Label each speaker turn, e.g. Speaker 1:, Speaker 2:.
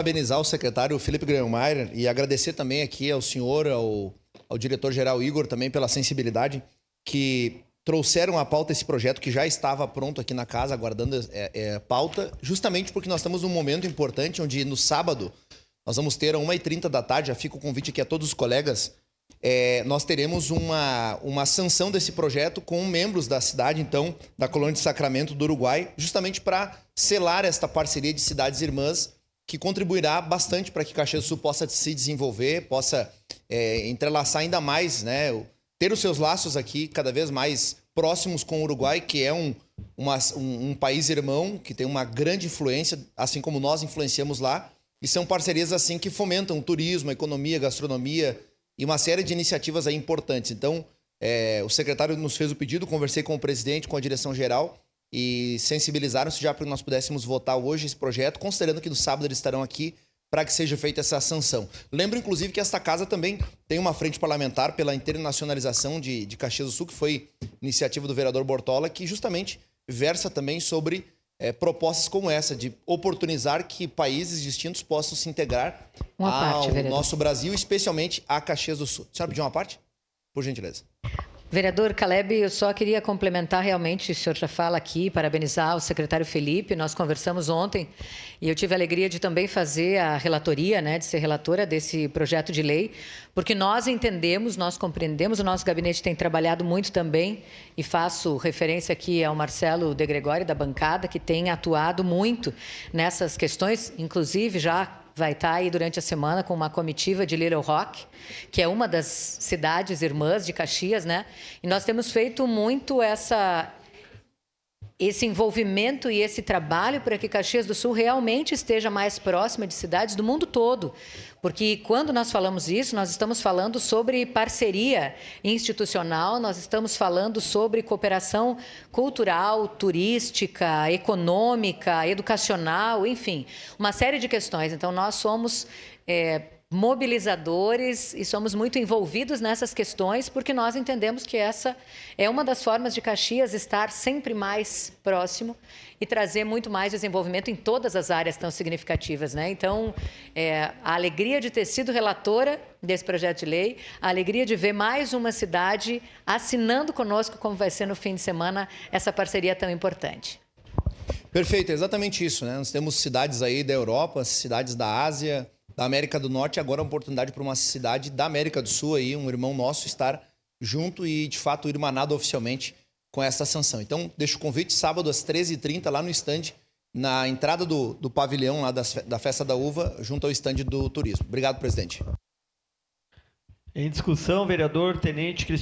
Speaker 1: Parabenizar o secretário Felipe Grelmaier e agradecer também aqui ao senhor, ao diretor-geral Igor também pela sensibilidade que trouxeram à pauta esse projeto que já estava pronto aqui na casa, aguardando pauta, justamente porque nós estamos num momento importante onde no sábado nós vamos ter às 1h30 da tarde, já fica o convite aqui a todos os colegas, nós teremos uma sanção desse projeto com membros da cidade, então, da colônia de Sacramento do Uruguai, justamente para selar esta parceria de cidades irmãs, que contribuirá bastante para que Caxias do Sul possa se desenvolver, possa entrelaçar ainda mais, né, ter os seus laços aqui cada vez mais próximos com o Uruguai, que é um país irmão, que tem uma grande influência, assim como nós influenciamos lá, e são parcerias assim que fomentam o turismo, a economia, a gastronomia e uma série de iniciativas aí importantes. Então, o secretário nos fez o pedido, conversei com o presidente, com a direção geral, e sensibilizaram-se já para que nós pudéssemos votar hoje esse projeto, considerando que no sábado eles estarão aqui para que seja feita essa sanção. Lembro, inclusive, que esta casa também tem uma frente parlamentar pela internacionalização de Caxias do Sul, que foi iniciativa do vereador Bortola, que justamente versa também sobre propostas como essa, de oportunizar que países distintos possam se integrar ao nosso Brasil, especialmente a Caxias do Sul. A senhora pediu uma parte? Por gentileza.
Speaker 2: Vereador Caleb, eu só queria complementar realmente, o senhor já fala aqui, parabenizar o secretário Felipe, nós conversamos ontem e eu tive a alegria de também fazer a relatoria, né, de ser relatora desse projeto de lei, porque nós entendemos, nós compreendemos, o nosso gabinete tem trabalhado muito também e faço referência aqui ao Marcelo De Gregori da bancada, que tem atuado muito nessas questões, inclusive já vai estar aí durante a semana com uma comitiva de Little Rock, que é uma das cidades irmãs de Caxias, né? E nós temos feito muito esse envolvimento e esse trabalho para que Caxias do Sul realmente esteja mais próxima de cidades do mundo todo. Porque quando nós falamos isso, nós estamos falando sobre parceria institucional, nós estamos falando sobre cooperação cultural, turística, econômica, educacional, enfim, uma série de questões. Então, nós somos mobilizadores e somos muito envolvidos nessas questões porque nós entendemos que essa é uma das formas de Caxias estar sempre mais próximo e trazer muito mais desenvolvimento em todas as áreas tão significativas, né? Então, a alegria de ter sido relatora desse projeto de lei, a alegria de ver mais uma cidade assinando conosco, como vai ser no fim de semana, essa parceria tão importante.
Speaker 1: Perfeito, é exatamente isso, né? Nós temos cidades aí da Europa, cidades da Ásia, da América do Norte, agora a oportunidade para uma cidade da América do Sul, aí, um irmão nosso, estar junto e, de fato, irmanado oficialmente com essa sanção. Então, deixo o convite, sábado às 13h30, lá no estande, na entrada do pavilhão lá da Festa da Uva, junto ao estande do turismo. Obrigado, presidente.
Speaker 3: Em discussão, vereador Tenente Cristiano.